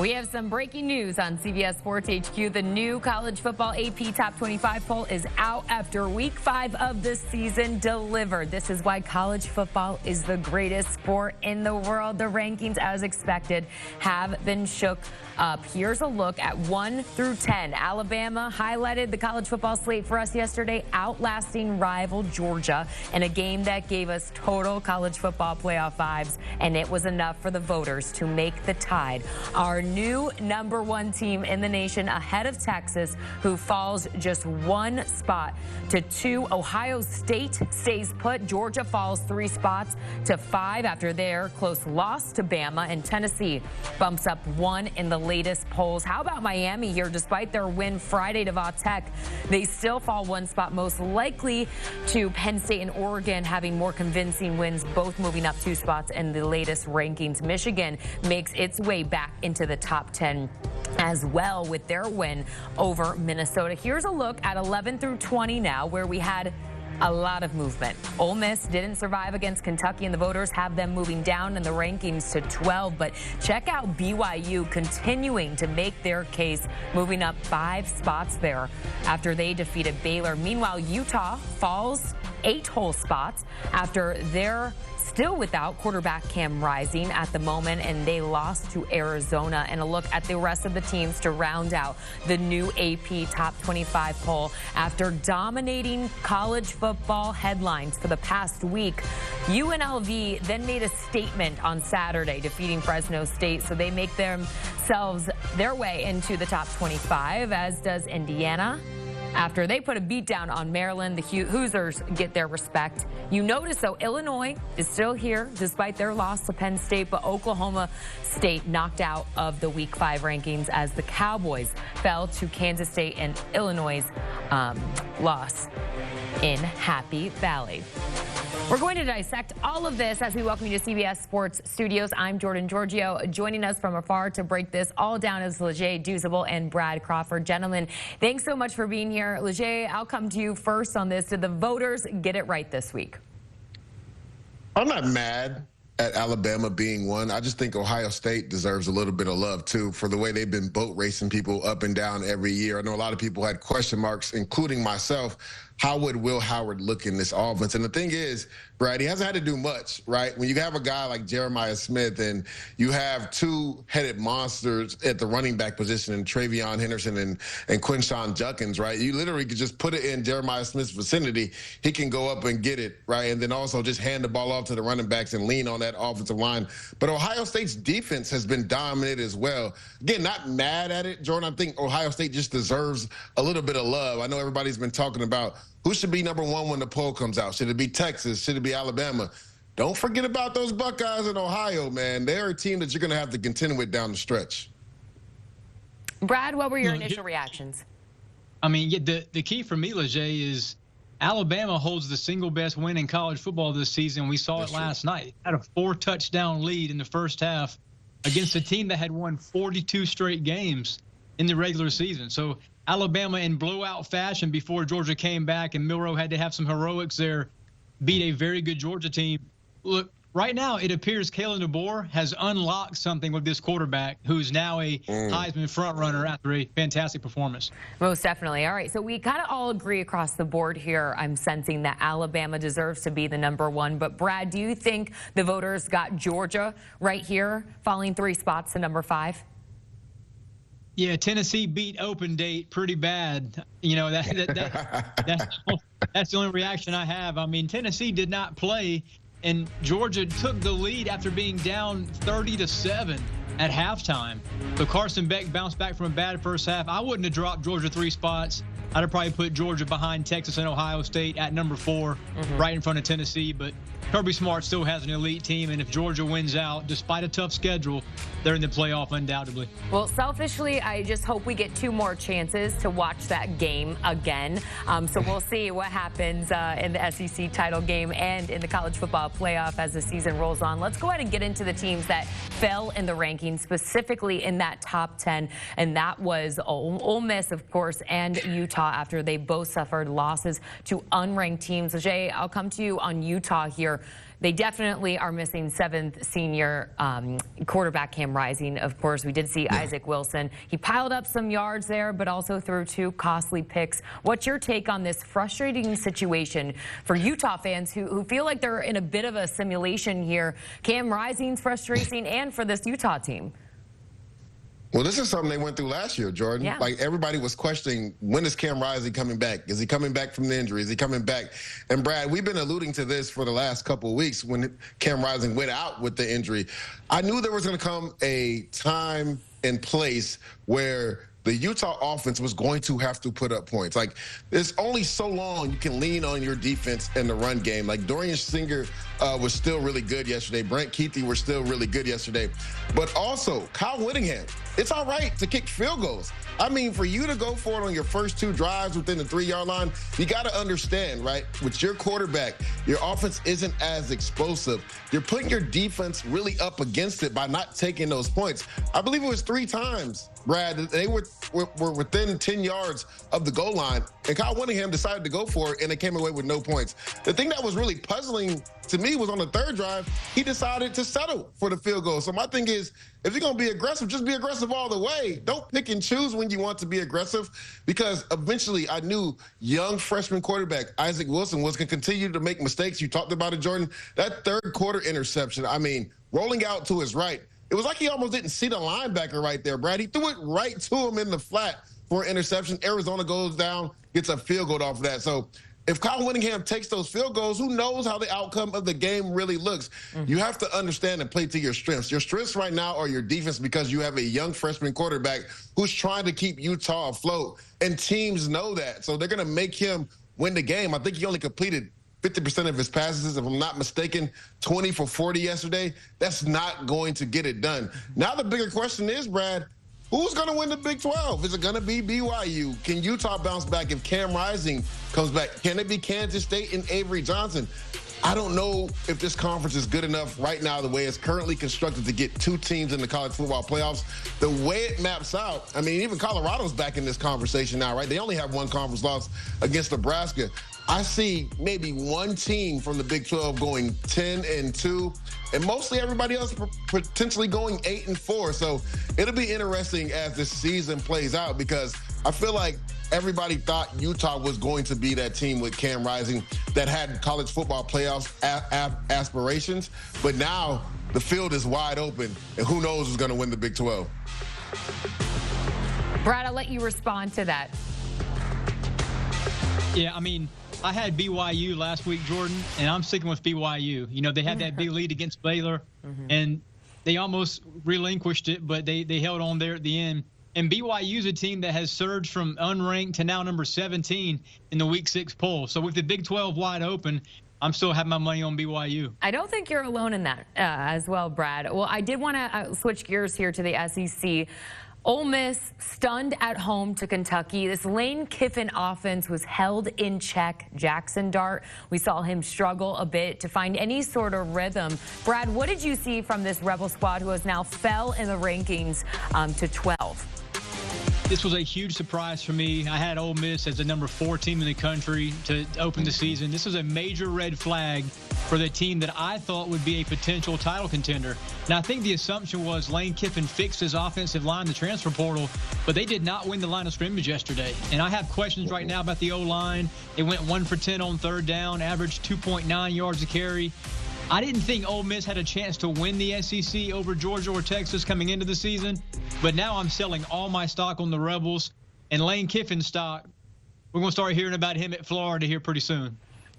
We have some breaking news on CBS Sports HQ. The new college football AP Top 25 poll is out after week 5 of the season delivered. This is why college football is the greatest sport in the world. The rankings, as expected, have been shook up. Here's a look at 1 through 10. Alabama highlighted the college football slate for us yesterday, outlasting rival Georgia in a game that gave us total college football playoff vibes, and it was enough for the voters to make the Tide our new #1 team in the nation, ahead of Texas, who falls just 1 spot to 2. Ohio State stays put. Georgia falls 3 spots to 5 after their close loss to Bama, and Tennessee bumps up 1 in the latest polls. How about Miami here? Despite their win Friday to Va Tech, they still fall 1 spot, most likely to Penn State and Oregon having more convincing wins, both moving up 2 spots in the latest rankings. Michigan makes its way back into the top 10 as well with their win over Minnesota. Here's a look at 11 through 20 now, where we had a lot of movement. Ole Miss didn't survive against Kentucky, and the voters have them moving down in the rankings to 12. But check out BYU continuing to make their case, moving up 5 spots there after they defeated Baylor. Meanwhile, Utah falls 8 whole spots after they're still without quarterback Cam Rising at the moment, and they lost to Arizona. And a look at the rest of the teams to round out the new AP Top 25 poll. After dominating college football headlines for the past week, UNLV then made a statement on Saturday, defeating Fresno State, so they make themselves their way into the top 25, as does Indiana. After they put a beat down on Maryland, the Hoosiers get their respect. You notice, though, Illinois is still here despite their loss to Penn State, but Oklahoma State knocked out of the Week 5 rankings as the Cowboys fell to Kansas State, and Illinois' loss in Happy Valley. We're going to dissect all of this as we welcome you to CBS Sports Studios. I'm Jordan Giorgio. Joining us from afar to break this all down is Leger Douzable and Brad Crawford. Gentlemen, thanks so much for being here. Leger, I'll come to you first on this. Did the voters get it right this week? I'm not mad at Alabama being 1. I just think Ohio State deserves a little bit of love, too, for the way they've been boat racing people up and down every year. I know a lot of people had question marks, including myself. How would Will Howard look in this offense? And the thing is, Brad, he hasn't had to do much, right? When you have a guy like Jeremiah Smith and you have 2-headed monsters at the running back position in Travion Henderson and Quinshon Judkins, right? You literally could just put it in Jeremiah Smith's vicinity. He can go up and get it, right? And then also just hand the ball off to the running backs and lean on that offensive line. But Ohio State's defense has been dominant as well. Again, not mad at it, Jordan. I think Ohio State just deserves a little bit of love. I know everybody's been talking about who should be #1 when the poll comes out. Should it be Texas? Should it be Alabama? Don't forget about those Buckeyes in Ohio, man. They're a team that you're going to have to contend with down the stretch. Brad, what were your initial reactions? I mean, the key for me, Leger, is Alabama holds the single best win in college football this season. We saw it last night. Had a 4-touchdown lead in the first half against a team that had won 42 straight games in the regular season. So Alabama, in blowout fashion before Georgia came back and Milroe had to have some heroics there, beat a very good Georgia team. Look, right now it appears Kalen DeBoer has unlocked something with this quarterback, who's now a Heisman frontrunner after a fantastic performance. Most definitely. All right, so we kind of all agree across the board here. I'm sensing that Alabama deserves to be the #1. But, Brad, do you think the voters got Georgia right here, falling 3 spots to #5? Yeah, Tennessee beat Open Date pretty bad. You know, that's the only reaction I have. I mean, Tennessee did not play, and Georgia took the lead after being down 30-7 at halftime. So Carson Beck bounced back from a bad first half. I wouldn't have dropped Georgia 3 spots. I'd have probably put Georgia behind Texas and Ohio State at #4, right in front of Tennessee. But Kirby Smart still has an elite team, and if Georgia wins out, despite a tough schedule, they're in the playoff undoubtedly. Well, selfishly, I just hope we get 2 more chances to watch that game again. So we'll see what happens in the SEC title game and in the college football playoff as the season rolls on. Let's go ahead and get into the teams that fell in the rankings, specifically in that top 10, and that was Ole Miss, of course, and Utah after they both suffered losses to unranked teams. Jay, I'll come to you on Utah here. They definitely are missing seventh senior quarterback Cam Rising. Of course, we did see Isaac Wilson. He piled up some yards there, but also threw 2 costly picks. What's your take on this frustrating situation for Utah fans who feel like they're in a bit of a simulation here? Cam Rising's frustrating, and for this Utah team. Well, this is something they went through last year, Jordan. Yeah. Like, everybody was questioning, when is Cam Rising coming back? Is he coming back from the injury? Is he coming back? And, Brad, we've been alluding to this for the last couple of weeks when Cam Rising went out with the injury. I knew there was going to come a time and place where the Utah offense was going to have to put up points. Like, there's only so long you can lean on your defense in the run game. Like, Dorian Singer was still really good yesterday. Brent Keithy were still really good yesterday. But also, Kyle Whittingham, it's all right to kick field goals. I mean, for you to go for it on your first 2 drives within the 3-yard line, you got to understand, right, with your quarterback, your offense isn't as explosive. You're putting your defense really up against it by not taking those points. I believe it was 3 times, Brad, they were within 10 yards of the goal line, and Kyle Whittingham decided to go for it, and they came away with no points. The thing that was really puzzling to me was on the 3rd drive, he decided to settle for the field goal. So my thing is, if you're going to be aggressive, just be aggressive all the way. Don't pick and choose when you want to be aggressive, because eventually I knew young freshman quarterback Isaac Wilson was going to continue to make mistakes. You talked about it, Jordan. That 3rd quarter interception, I mean, rolling out to his right, it was like he almost didn't see the linebacker right there, Brad. He threw it right to him in the flat for an interception. Arizona goes down, gets a field goal off of that. So if Kyle Whittingham takes those field goals, who knows how the outcome of the game really looks? You have to understand and play to your strengths. Your strengths right now are your defense, because you have a young freshman quarterback who's trying to keep Utah afloat, and teams know that. So they're going to make him win the game. I think he only completed 50% of his passes, if I'm not mistaken, 20 for 40 yesterday. That's not going to get it done. Now the bigger question is, Brad, who's going to win the Big 12? Is it going to be BYU? Can Utah bounce back if Cam Rising comes back? Can it be Kansas State and Avery Johnson? I don't know if this conference is good enough right now, the way it's currently constructed, to get 2 teams in the college football playoffs. The way it maps out, I mean, even Colorado's back in this conversation now, right? They only have 1 conference loss against Nebraska. I see maybe 1 team from the Big 12 going 10-2, and mostly everybody else potentially going 8-4. So it'll be interesting as this season plays out, because I feel like everybody thought Utah was going to be that team with Cam Rising that had college football playoffs aspirations. But now the field is wide open, and who knows who's going to win the Big 12. Brad, I'll let you respond to that. Yeah, I mean, I had BYU last week, Jordan, and I'm sticking with BYU. You know, they had that big lead against Baylor, and they almost relinquished it, but they held on there at the end. And BYU's a team that has surged from unranked to now number 17 in the Week 6 poll. So with the Big 12 wide open, I'm still having my money on BYU. I don't think you're alone in that as well, Brad. Well, I did want to switch gears here to the SEC. Ole Miss stunned at home to Kentucky. This Lane Kiffin offense was held in check. Jackson Dart, we saw him struggle a bit to find any sort of rhythm. Brad, what did you see from this Rebel squad who has now fell in the rankings to 12? This was a huge surprise for me. I had Ole Miss as the number 4 team in the country to open the season. This was a major red flag for the team that I thought would be a potential title contender. Now, I think the assumption was Lane Kiffin fixed his offensive line, the transfer portal, but they did not win the line of scrimmage yesterday. And I have questions right now about the O-line. They went 1 for 10 on 3rd down, averaged 2.9 yards a carry. I didn't think Ole Miss had a chance to win the SEC over Georgia or Texas coming into the season, but now I'm selling all my stock on the Rebels. And Lane Kiffin stock, we're going to start hearing about him at Florida here pretty soon.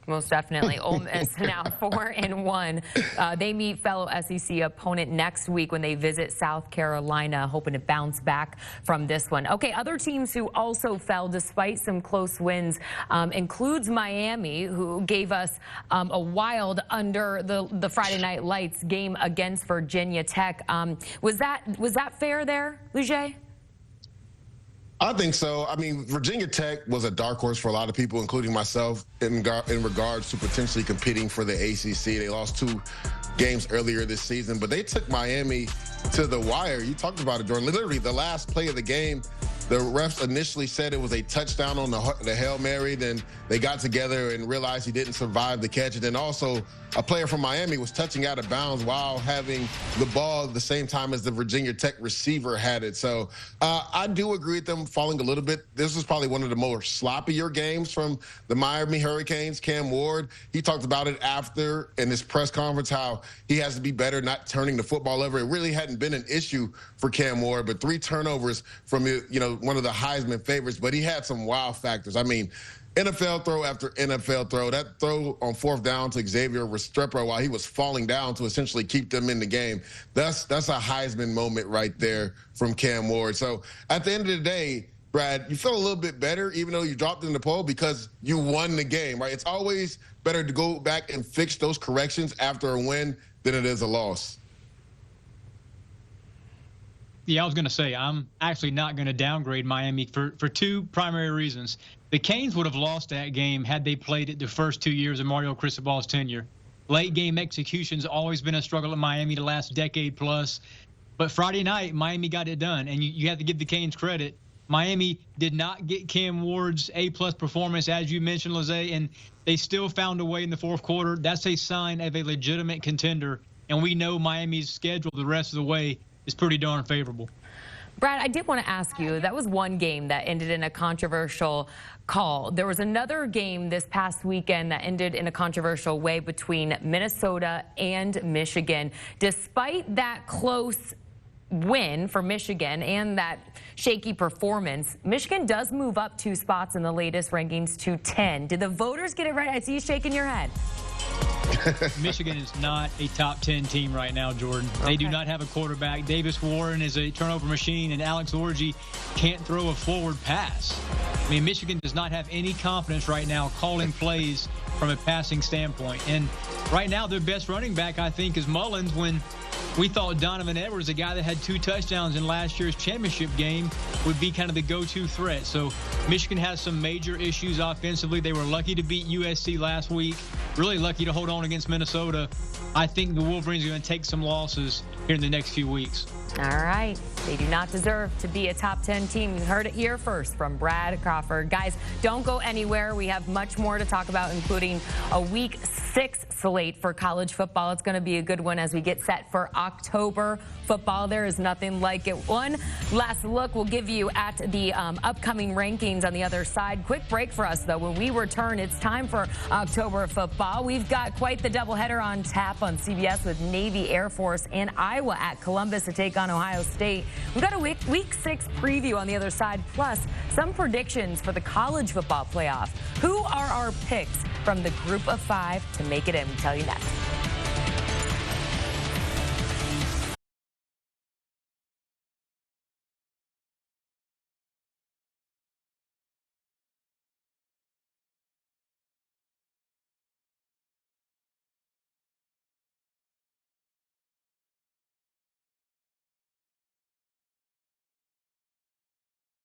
Most definitely. Ole Miss now 4-1. They meet fellow SEC opponent next week when they visit South Carolina, hoping to bounce back from this one. Okay, other teams who also fell despite some close wins includes Miami, who gave us a wild under the Friday Night Lights game against Virginia Tech. Was that fair there, Leger? I think so. I mean, Virginia Tech was a dark horse for a lot of people, including myself, in regards to potentially competing for the ACC. They lost 2 games earlier this season, but they took Miami to the wire. You talked about it, Jordan. Literally, the last play of the game, the refs initially said it was a touchdown on the Hail Mary. Then they got together and realized he didn't survive the catch. And then also a player from Miami was touching out of bounds while having the ball at the same time as the Virginia Tech receiver had it. So I do agree with them falling a little bit. This was probably one of the more sloppier games from the Miami Hurricanes. Cam Ward, he talked about it after in his press conference, how he has to be better not turning the football over. It really hadn't been an issue for Cam Ward, but 3 turnovers from, one of the Heisman favorites, but he had some wow factors. I mean, NFL throw after NFL throw. That throw on 4th down to Xavier Restrepo while he was falling down to essentially keep them in the game. That's a Heisman moment right there from Cam Ward. So at the end of the day, Brad, you feel a little bit better even though you dropped in the poll because you won the game, right? It's always better to go back and fix those corrections after a win than it is a loss. Yeah, I was going to say, I'm actually not going to downgrade Miami for 2 primary reasons. The Canes would have lost that game had they played it the first 2 years of Mario Cristobal's tenure. Late game execution's always been a struggle at Miami the last decade plus. But Friday night, Miami got it done, and you have to give the Canes credit. Miami did not get Cam Ward's A-plus performance, as you mentioned, Lizzie, and they still found a way in the 4th quarter. That's a sign of a legitimate contender, and we know Miami's schedule the rest of the way is pretty darn favorable. Brad, I did want to ask you, that was one game that ended in a controversial call. There was another game this past weekend that ended in a controversial way between Minnesota and Michigan. Despite that close win for Michigan and that shaky performance, Michigan does move up 2 spots in the latest rankings to 10. Did the voters get it right? I see you shaking your head. Michigan is not a top 10 team right now, Jordan. They do not have a quarterback. Davis Warren is a turnover machine, and Alex Orji can't throw a forward pass. I mean, Michigan does not have any confidence right now calling plays from a passing standpoint. And right now, their best running back, I think, is Mullins, when we thought Donovan Edwards, a guy that had 2 touchdowns in last year's championship game, would be kind of the go-to threat. So Michigan has some major issues offensively. They were lucky to beat USC last week, really lucky to hold on against Minnesota. I think the Wolverines are going to take some losses here in the next few weeks. All right. They do not deserve to be a top 10 team. You heard it here first from Brad Crawford. Guys, don't go anywhere. We have much more to talk about, including a Week 6 slate for college football. It's going to be a good one as we get set for October football. There is nothing like it. One last look we'll give you at the upcoming rankings on the other side. Quick break for us, though. When we return, it's time for October football. We've got quite the doubleheader on tap on CBS with Navy, Air Force, and Iowa at Columbus to take on Ohio State. We've got a Week 6 preview on the other side, plus some predictions for the college football playoff. Who are our picks from the group of 5 to make it in? We'll tell you next.